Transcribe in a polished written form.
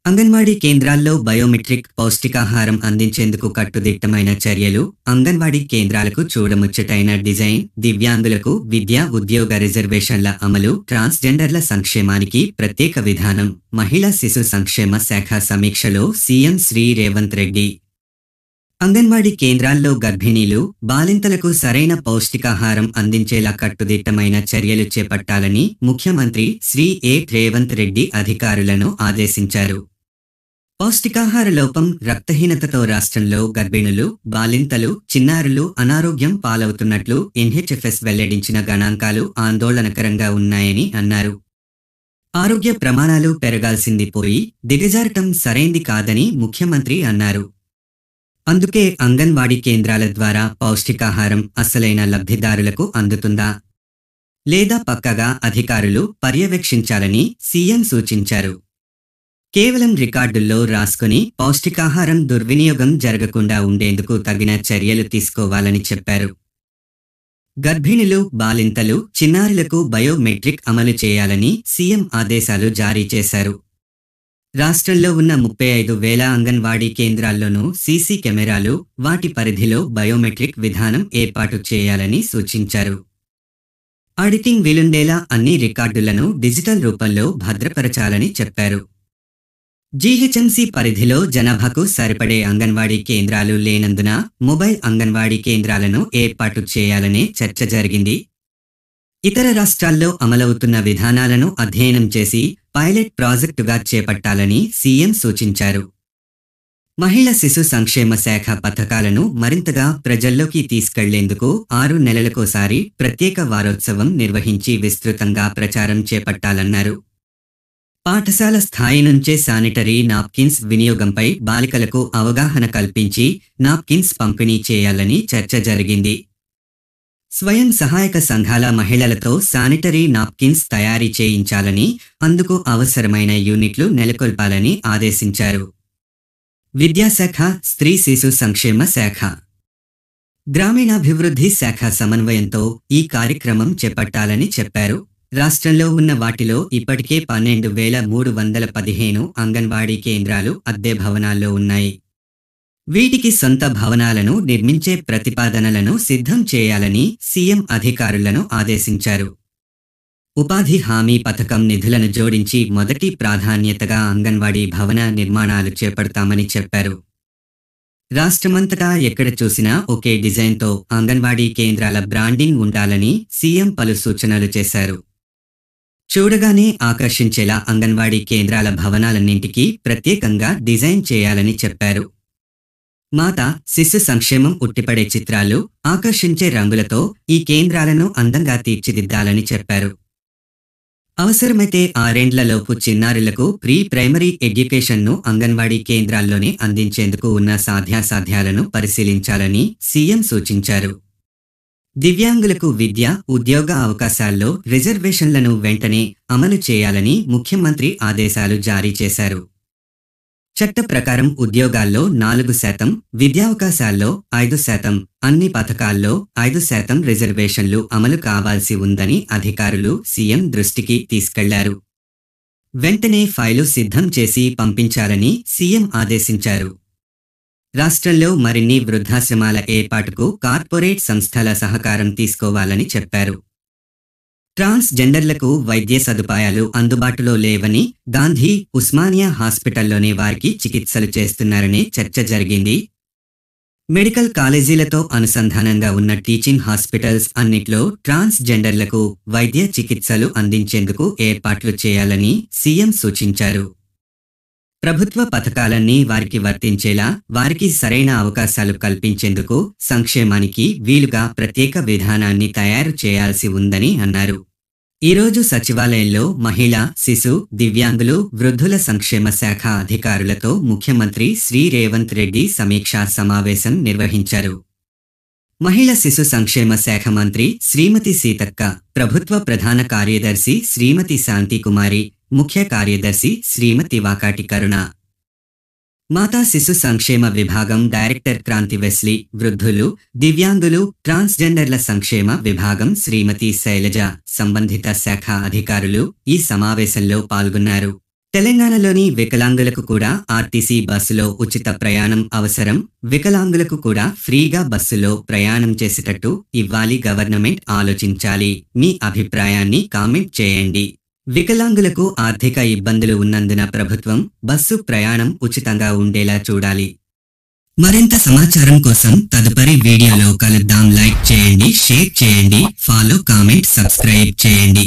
అంగన్వాడీ కేంద్రాల్లో బయోమెట్రిక్ పౌష్టికాహారం అందించేందుకు కట్టుదిట్టమైన చర్యలు, అంగన్వాడీ కేంద్రాలకు చూడముచ్చటైన డిజైన్, దివ్యాంగులకు విద్యా ఉద్యోగ రిజర్వేషన్ల అమలు, ట్రాన్స్జెండర్ల సంక్షేమానికి ప్రత్యేక విధానం. మహిళా శిశు సంక్షేమ శాఖ సమీక్షలో సీఎం శ్రీ రేవంత్ రెడ్డి అంగన్వాడీ కేంద్రాల్లో గర్భిణీలు, బాలింతలకు సరైన పౌష్టికాహారం అందించేలా కట్టుదిట్టమైన చర్యలు చేపట్టాలని ముఖ్యమంత్రి శ్రీ రేవంత్ రెడ్డి అధికారులను ఆదేశించారు. పౌష్టికాహార లోపం, రక్తహీనతతో రాష్ట్రంలో గర్భిణులు, బాలింతలు, చిన్నారులు అనారోగ్యం పాలవుతున్నట్లు ఎన్హెచ్ఎఫ్ఎస్ వెల్లడించిన గణాంకాలు ఆందోళనకరంగా ఉన్నాయని అన్నారు. ఆరోగ్య ప్రమాణాలు పెరగాల్సింది పోయి దిగజారటం సరైంది కాదని ముఖ్యమంత్రి అన్నారు. అందుకే అంగన్వాడీ కేంద్రాల ద్వారా పౌష్టికాహారం అసలైన లబ్ధిదారులకు అందుతుందా లేదా పక్కగా అధికారులు పర్యవేక్షించాలని సీఎం సూచించారు. కేవలం రికార్డుల్లో రాసుకుని పౌష్టికాహారం దుర్వినియోగం జరగకుండా ఉండేందుకు తగిన చర్యలు తీసుకోవాలని చెప్పారు. గర్భిణులు, బాలింతలు, చిన్నారులకు బయోమెట్రిక్ అమలు చేయాలని సీఎం ఆదేశాలు జారీ చేశారు. రాష్ట్రంలో ఉన్న 35,000 అంగన్వాడీ కేంద్రాల్లోనూ సీసీ కెమెరాలు, వాటి పరిధిలో బయోమెట్రిక్ విధానం ఏర్పాటు చేయాలని సూచించారు. ఆడిటింగ్ వీలుండేలా అన్ని రికార్డులను డిజిటల్ రూపంలో భద్రపరచాలని చెప్పారు. జీహెచ్ఎంసీ పరిధిలో జనాభాకు సరిపడే అంగన్వాడీ కేంద్రాలు లేనందున మొబైల్ అంగన్వాడీ కేంద్రాలను ఏర్పాటు చేయాలనే చర్చ జరిగింది. ఇతర రాష్ట్రాల్లో అమలవుతున్న విధానాలను అధ్యయనం చేసి పైలట్ ప్రాజెక్టుగా చేపట్టాలని సీఎం సూచించారు. మహిళా శిశు సంక్షేమ శాఖ పథకాలను మరింతగా ప్రజల్లోకి తీసుకెళ్లేందుకు 6 నెలలకోసారి ప్రత్యేక వారోత్సవం నిర్వహించి విస్తృతంగా ప్రచారం చేపట్టాలన్నారు. పాఠశాల స్థాయి నుంచే శానిటరీ నాప్కిన్స్ వినియోగంపై బాలికలకు అవగాహన కల్పించి నాప్కిన్స్ పంపిణీ చేయాలని చర్చ జరిగింది. స్వయం సహాయక సంఘాల మహిళలతో శానిటరీ నాప్కిన్స్ తయారీ చేయించాలని, అందుకు అవసరమైన యూనిట్లు నెలకొల్పాలని ఆదేశించారు. విద్యాశాఖ, స్త్రీ శిశు సంక్షేమ శాఖ, గ్రామీణాభివృద్ధి శాఖ సమన్వయంతో ఈ కార్యక్రమం చేపట్టాలని చెప్పారు. రాష్ట్రంలో ఉన్న వాటిలో ఇప్పటికే 12,315 అంగన్వాడీ కేంద్రాలు అద్దె భవనాల్లో ఉన్నాయి. వీటికి సొంత భవనాలను నిర్మించే ప్రతిపాదనలను సిద్ధం చేయాలని సీఎం అధికారులను ఆదేశించారు. ఉపాధి హామీ పథకం నిధులను జోడించి మొదటి ప్రాధాన్యతగా అంగన్వాడీ భవన నిర్మాణాలు చేపడతామని చెప్పారు. రాష్ట్రమంతటా ఎక్కడ చూసినా ఒకే డిజైన్తో అంగన్వాడీ కేంద్రాల బ్రాండింగ్ ఉండాలని సీఎం పలు సూచనలు చేశారు. చూడగానే ఆకర్షించేలా అంగన్వాడీ కేంద్రాల భవనాలన్నింటికీ ప్రత్యేకంగా డిజైన్ చేయాలని చెప్పారు. మాతా శిశు సంక్షేమం ఉట్టిపడే చిత్రాలు, ఆకర్షించే రంగులతో ఈ కేంద్రాలను అందంగా తీర్చిదిద్దాలని చెప్పారు. అవసరమైతే 6 ఏండ్లలోపు చిన్నారులకు ప్రీ ప్రైమరీ ఎడ్యుకేషన్ను అంగన్వాడీ కేంద్రాల్లోనే అందించేందుకు ఉన్న సాధ్యాసాధ్యాలను పరిశీలించాలని సీఎం సూచించారు. దివ్యాంగులకు విద్య, ఉద్యోగ అవకాశాల్లో రిజర్వేషన్లను వెంటనే అమలు చేయాలని ముఖ్యమంత్రి ఆదేశాలు జారీ చేశారు. చట్ట ప్రకారం ఉద్యోగాల్లో 4%, విద్యావకాశాల్లో 5%, అన్ని పథకాల్లో 5% రిజర్వేషన్లు అమలు కావాల్సి ఉందని అధికారులు సీఎం దృష్టికి తీసుకెళ్లారు. వెంటనే ఫైలు సిద్ధం చేసి పంపించాలని సీఎం ఆదేశించారు. రాష్ట్రంలో మరిన్ని వృద్ధాశ్రమాల ఏర్పాటుకు కార్పొరేట్ సంస్థల సహకారం తీసుకోవాలని చెప్పారు. ట్రాన్స్జెండర్లకు వైద్య సదుపాయాలు అందుబాటులో లేవని, గాంధీ, ఉస్మానియా హాస్పిటల్లోనే వారికి చికిత్సలు చేస్తున్నారనే చర్చ జరిగింది. మెడికల్ కాలేజీలతో అనుసంధానంగా ఉన్న టీచింగ్ హాస్పిటల్స్ అన్నిట్లో ట్రాన్స్జెండర్లకు వైద్య చికిత్సలు అందించేందుకు ఏర్పాట్లు చేయాలని సీఎం సూచించారు. ప్రభుత్వ పథకాలన్నీ వారికి వర్తించేలా, వారికి సరైన అవకాశాలు కల్పించేందుకు సంక్షేమానికి వీలుగా ప్రత్యేక విధానాన్ని తయారు చేయాల్సి ఉందని అన్నారు. ఈరోజు సచివాలయంలో మహిళా, శిశు, దివ్యాంగులు, వృద్ధుల సంక్షేమ శాఖ అధికారులతో ముఖ్యమంత్రి శ్రీ రేవంత్ రెడ్డి సమీక్షా సమావేశం నిర్వహించారు. మహిళా శిశు సంక్షేమ శాఖ మంత్రి శ్రీమతి సీతక్క, ప్రభుత్వ ప్రధాన కార్యదర్శి శ్రీమతి శాంతికుమారి, ముఖ్య కార్యదర్శి శ్రీమతి వాకాటి కరుణ, మాతా శిశు సంక్షేమ విభాగం డైరెక్టర్ క్రాంతి వెస్లీ, వృద్ధులు, దివ్యాంగులు, ట్రాన్స్జెండర్ల సంక్షేమ విభాగం శ్రీమతి శైలజ, సంబంధిత శాఖ అధికారులు ఈ సమావేశంలో పాల్గొన్నారు. తెలంగాణలోని వికలాంగులకు కూడా ఆర్టీసీ బస్సులో ఉచిత ప్రయాణం అవసరం. వికలాంగులకు కూడా ఫ్రీగా బస్సులో ప్రయాణం చేసేటట్టు ఇవ్వాలి. గవర్నమెంట్ ఆలోచించాలి. మీ అభిప్రాయాన్ని కామెంట్ చేయండి. వికలాంగులకు ఆర్థిక ఇబ్బందులు ఉన్నందున ప్రభుత్వం బస్సు ప్రయాణం ఉచితంగా ఉండేలా చూడాలి. మరింత సమాచారం కోసం తదుపరి వీడియోలో కలుద్దాం. లైక్ చేయండి, షేర్ చేయండి, ఫాలో, కామెంట్, సబ్స్క్రైబ్ చేయండి.